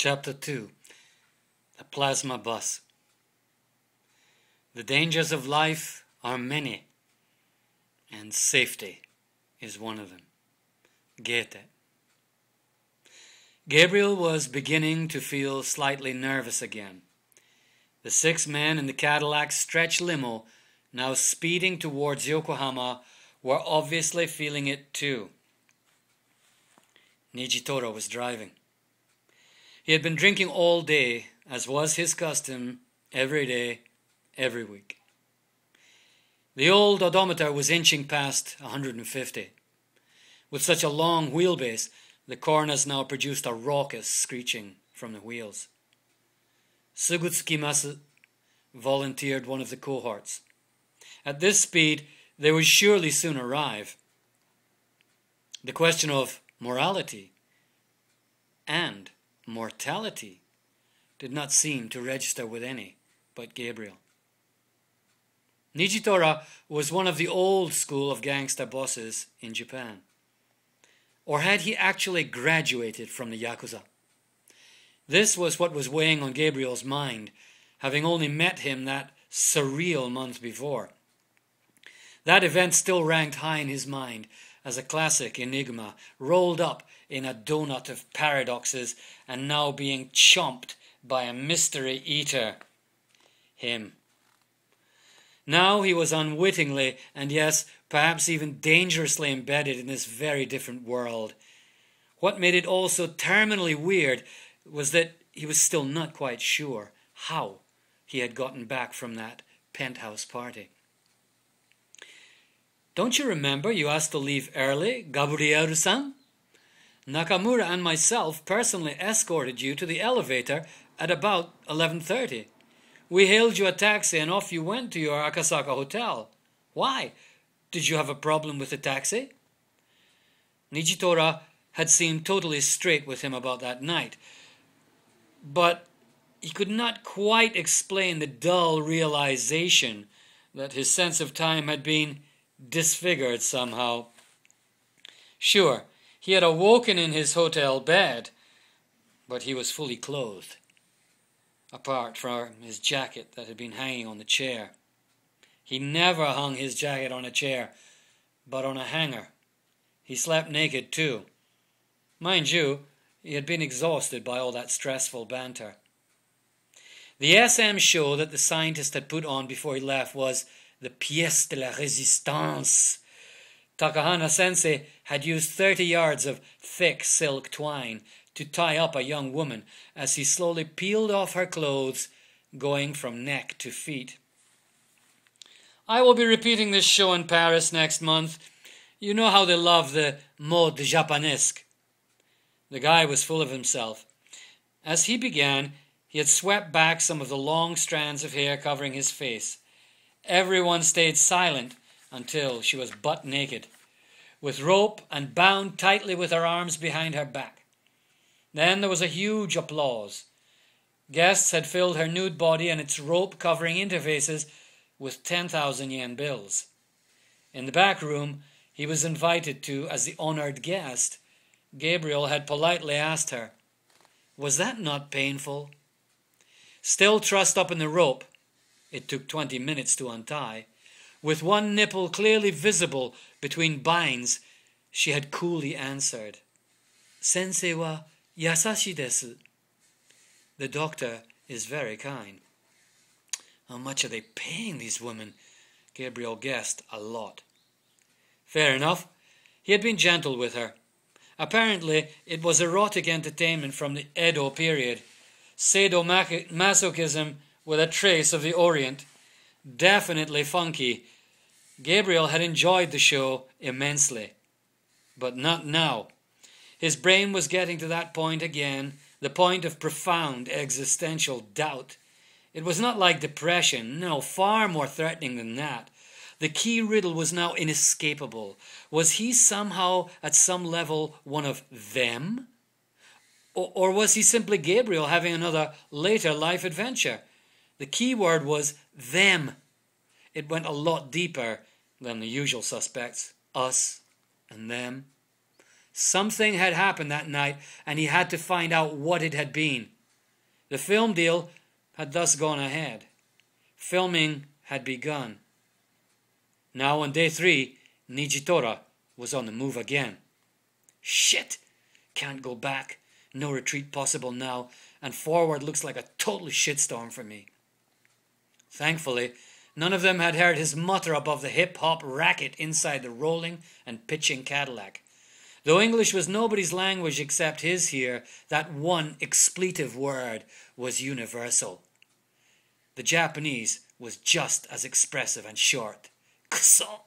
Chapter 2. The Plasma Bus. The dangers of life are many, and safety is one of them. Goethe. Gabriel was beginning to feel slightly nervous again. The 6 men in the Cadillac stretch limo, now speeding towards Yokohama, were obviously feeling it too. Nijitora was driving. He had been drinking all day, as was his custom, every day, every week. The old odometer was inching past 150. With such a long wheelbase, the corners now produced a raucous screeching from the wheels. "Sugutsukimasu," volunteered one of the cohorts. At this speed, they would surely soon arrive. The question of morality and mortality did not seem to register with any but Gabriel. Nijitora was one of the old school of gangster bosses in Japan. Or had he actually graduated from the Yakuza? This was what was weighing on Gabriel's mind, having only met him that surreal month before. That event still ranked high in his mind as a classic enigma, rolled up in a donut of paradoxes and now being chomped by a mystery eater. Him. Now he was unwittingly, and yes, perhaps even dangerously embedded in this very different world. What made it all so terminally weird was that he was still not quite sure how he had gotten back from that penthouse party. "Don't you remember you asked to leave early, Gabriel-san? Nakamura and myself personally escorted you to the elevator at about 11:30. We hailed you a taxi and off you went to your Akasaka hotel. Why? Did you have a problem with the taxi?" Nijitora had seemed totally straight with him about that night, but he could not quite explain the dull realization that his sense of time had been disfigured somehow. Sure, he had awoken in his hotel bed, but he was fully clothed, apart from his jacket that had been hanging on the chair. He never hung his jacket on a chair, but on a hanger. He slept naked too. Mind you, he had been exhausted by all that stressful banter. The SM show that the scientist had put on before he left was the pièce de la résistance. Takahana-sensei had used 30 yards of thick silk twine to tie up a young woman as he slowly peeled off her clothes, going from neck to feet. "I will be repeating this show in Paris next month. You know how they love the mode japonesque." The guy was full of himself. As he began, he had swept back some of the long strands of hair covering his face. Everyone stayed silent until she was butt naked, with rope and bound tightly with her arms behind her back. Then there was a huge applause. Guests had filled her nude body and its rope-covering interfaces with 10,000 yen bills. In the back room he was invited to as the honored guest, Gabriel had politely asked her, "Was that not painful?" Still trussed up in the rope, it took 20 minutes to untie, with one nipple clearly visible between binds, she had coolly answered, "Sensei wa yasashi desu." "The doctor is very kind." How much are they paying these women? Gabriel guessed a lot. Fair enough. He had been gentle with her. Apparently, it was erotic entertainment from the Edo period, sadomasochism with a trace of the Orient. Definitely funky. Gabriel had enjoyed the show immensely. But not now. His brain was getting to that point again, the point of profound existential doubt. It was not like depression, no, far more threatening than that. The key riddle was now inescapable. Was he somehow, at some level, one of them? Or was he simply Gabriel having another later life adventure? The key word was them. It went a lot deeper than the usual suspects, us and them. Something had happened that night, and he had to find out what it had been. The film deal had thus gone ahead. Filming had begun. Now on day 3, Nijitora was on the move again. Shit! Can't go back. No retreat possible now, and forward looks like a total shitstorm for me. Thankfully, none of them had heard his mutter above the hip-hop racket inside the rolling and pitching Cadillac. Though English was nobody's language except his here, that one expletive word was universal. The Japanese was just as expressive and short. Kuso!